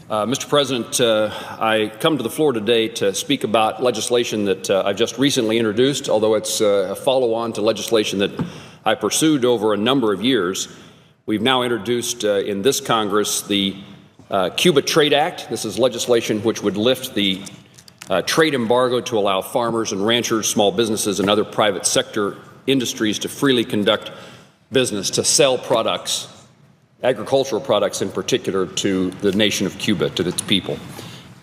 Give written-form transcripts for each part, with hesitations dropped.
Mr. President, I come to the floor today to speak about legislation that I've just recently introduced, although it's a follow-on to legislation that I pursued over a number of years. We've now introduced in this Congress the Cuba Trade Act. This is legislation which would lift the trade embargo to allow farmers and ranchers, small businesses, and other private sector industries to freely conduct business, to sell products, agricultural products in particular, to the nation of Cuba, to its people.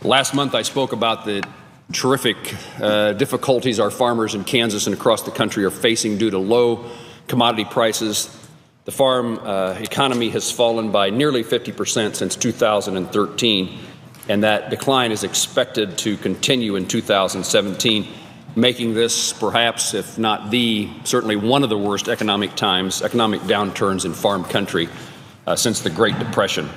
Last month I spoke about the terrific difficulties our farmers in Kansas and across the country are facing due to low commodity prices. The farm economy has fallen by nearly 50% since 2013, and that decline is expected to continue in 2017, making this perhaps, if not certainly one of the worst economic downturns in farm country since the Great Depression.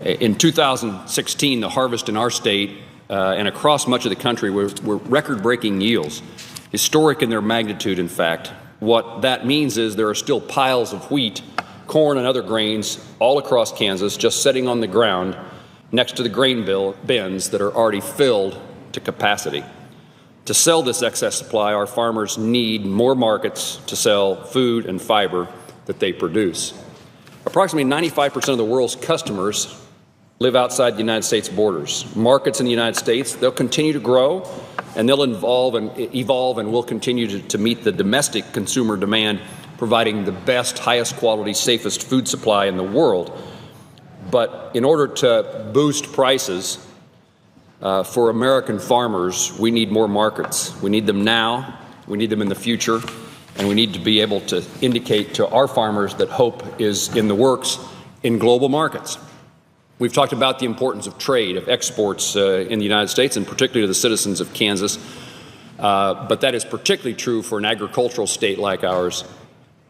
In 2016, the harvest in our state and across much of the country were record-breaking yields, historic in their magnitude, in fact. What that means is there are still piles of wheat, corn, and other grains all across Kansas just sitting on the ground next to the grain bins that are already filled to capacity. To sell this excess supply, our farmers need more markets to sell food and fiber that they produce. Approximately 95% of the world's customers live outside the United States borders. Markets in the United States, they'll continue to grow, and they'll evolve and will continue to meet the domestic consumer demand, providing the best, highest quality, safest food supply in the world. But in order to boost prices for American farmers, we need more markets. We need them now, we need them in the future, and we need to be able to indicate to our farmers that hope is in the works in global markets. We've talked about the importance of trade, of exports in the United States, and particularly to the citizens of Kansas. But that is particularly true for an agricultural state like ours,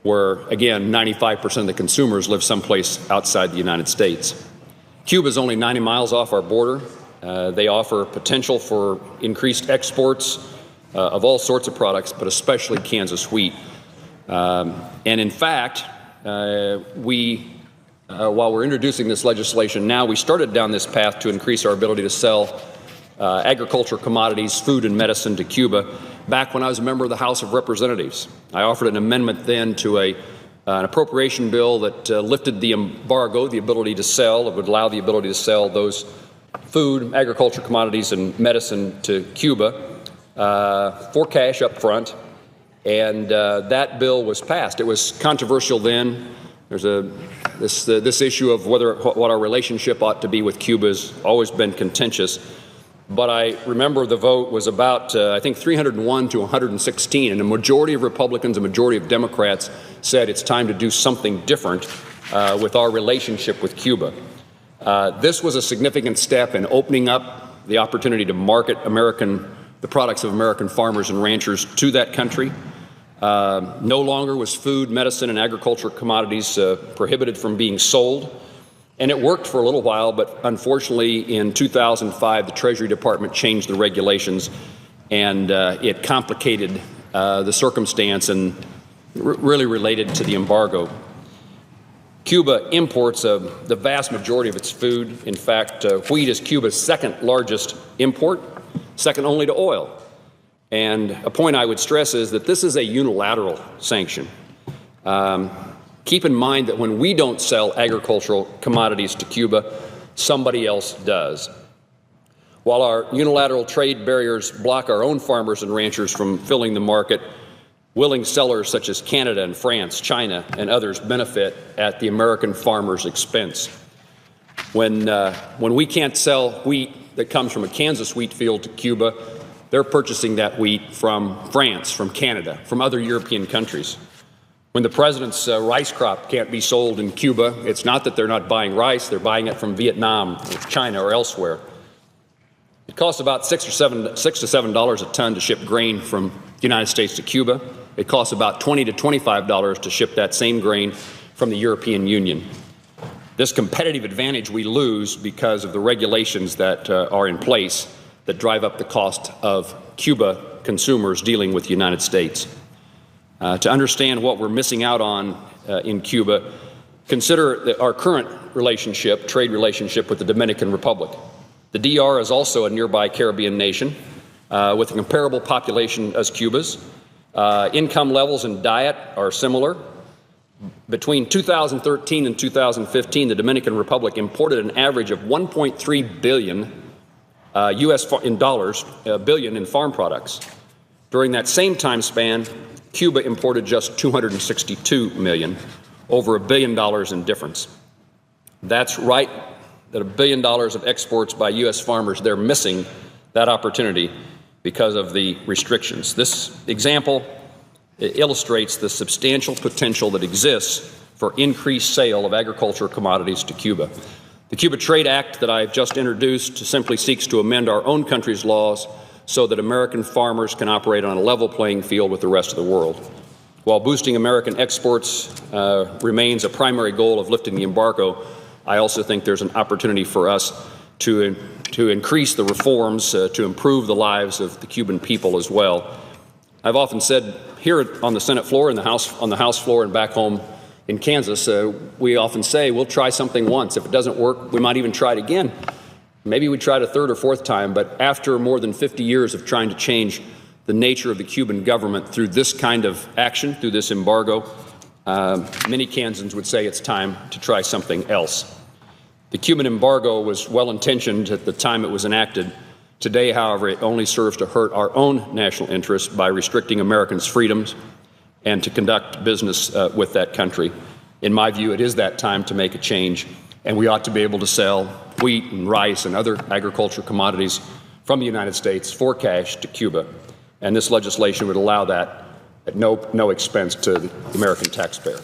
where, again, 95% of the consumers live someplace outside the United States. Cuba is only 90 miles off our border. They offer potential for increased exports of all sorts of products, but especially Kansas wheat. And in fact, while we're introducing this legislation now, we started down this path to increase our ability to sell agricultural commodities, food and medicine to Cuba back when I was a member of the House of Representatives. I offered an amendment then to an appropriation bill that lifted the embargo, the ability to sell. It would allow the ability to sell those food, agricultural commodities, and medicine to Cuba for cash up front, and that bill was passed. It was controversial then. There's this issue of what our relationship ought to be with Cuba has always been contentious. But I remember the vote was about, I think, 301 to 116, and a majority of Republicans, a majority of Democrats said it's time to do something different with our relationship with Cuba. This was a significant step in opening up the opportunity to market the products of American farmers and ranchers to that country. No longer was food, medicine, and agricultural commodities prohibited from being sold. And it worked for a little while, but unfortunately in 2005, the Treasury Department changed the regulations, and it complicated the circumstance and really related to the embargo. Cuba imports the vast majority of its food. In fact, wheat is Cuba's second largest import, second only to oil. And a point I would stress is that this is a unilateral sanction. Keep in mind that when we don't sell agricultural commodities to Cuba, somebody else does. While our unilateral trade barriers block our own farmers and ranchers from filling the market, willing sellers such as Canada and France, China, and others benefit at the American farmer's expense. When we can't sell wheat that comes from a Kansas wheat field to Cuba, they're purchasing that wheat from France, from Canada, from other European countries. When the president's rice crop can't be sold in Cuba, it's not that they're not buying rice, they're buying it from Vietnam, or China, or elsewhere. It costs about $6 to $7 a ton to ship grain from the United States to Cuba. It costs about $20 to $25 to ship that same grain from the European Union. This competitive advantage we lose because of the regulations that are in place that drive up the cost of Cuba consumers dealing with the United States. To understand what we're missing out on in Cuba, consider our current trade relationship with the Dominican Republic. The DR is also a nearby Caribbean nation with a comparable population as Cuba's. Income levels and diet are similar. Between 2013 and 2015, the Dominican Republic imported an average of $1.3 billion billion in farm products. During that same time span, Cuba imported just $262 million, over $1 billion in difference. That's right, that $1 billion of exports by U.S. farmers, they're missing that opportunity because of the restrictions. This example illustrates the substantial potential that exists for increased sale of agricultural commodities to Cuba. The Cuba Trade Act that I've just introduced simply seeks to amend our own country's laws so that American farmers can operate on a level playing field with the rest of the world. While boosting American exports remains a primary goal of lifting the embargo, I also think there's an opportunity for us to increase the reforms to improve the lives of the Cuban people as well. I've often said here on the Senate floor, on the House floor, and back home in Kansas, we often say we'll try something once. If it doesn't work, we might even try it again. Maybe we tried a third or fourth time, but after more than 50 years of trying to change the nature of the Cuban government through this kind of action, through this embargo, many Kansans would say it's time to try something else. The Cuban embargo was well-intentioned at the time it was enacted. Today, however, it only serves to hurt our own national interests by restricting Americans' freedoms and to conduct business with that country. In my view, it is that time to make a change, and we ought to be able to sell wheat and rice and other agricultural commodities from the United States for cash to Cuba. And this legislation would allow that at no expense to the American taxpayer.